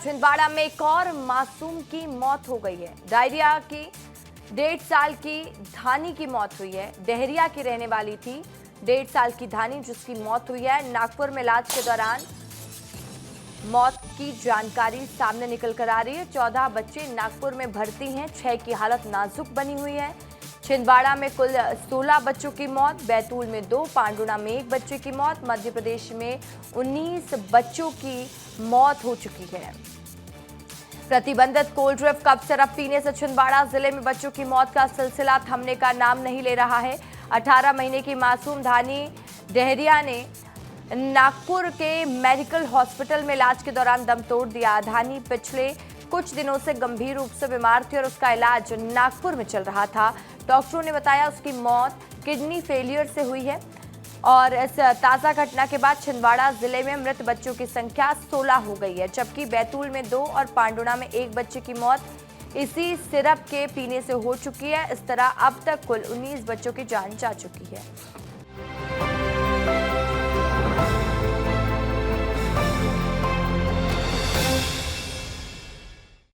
छिंदवाड़ा में एक और मासूम की मौत हो गई है। डायरिया की 1.5 साल की धानी की मौत हुई है। डहरिया की रहने वाली थी 1.5 साल की धानी, जिसकी मौत हुई है। नागपुर में इलाज के दौरान मौत की जानकारी सामने निकल कर आ रही है। 14 बच्चे नागपुर में भर्ती हैं, 6 की हालत नाजुक बनी हुई है। छिंदवाड़ा में कुल 16 बच्चों की मौत, बैतूल में 2, पांडुना में 1 बच्चे की मौत, मध्य प्रदेश में 19 बच्चों की मौत हो चुकी है। प्रतिबंधित कोल्ड ड्रिंक कप सिरप पीने से छिंदवाड़ा जिले में बच्चों की मौत का सिलसिला थमने का नाम नहीं ले रहा है। 18 महीने की मासूम धानी डहरिया ने नागपुर के मेडिकल हॉस्पिटल में इलाज के दौरान दम तोड़ दिया। धानी पिछले कुछ दिनों से गंभीर रूप से बीमार थी और उसका इलाज नागपुर में चल रहा था। डॉक्टरों ने बताया उसकी मौत किडनी फेलियर से हुई है। और इस ताज़ा घटना के बाद छिंदवाड़ा जिले में मृत बच्चों की संख्या 16 हो गई है, जबकि बैतूल में 2 और पांडुना में 1 बच्चे की मौत इसी सिरप के पीने से हो चुकी है। इस तरह अब तक कुल 19 बच्चों की जान जा चुकी है।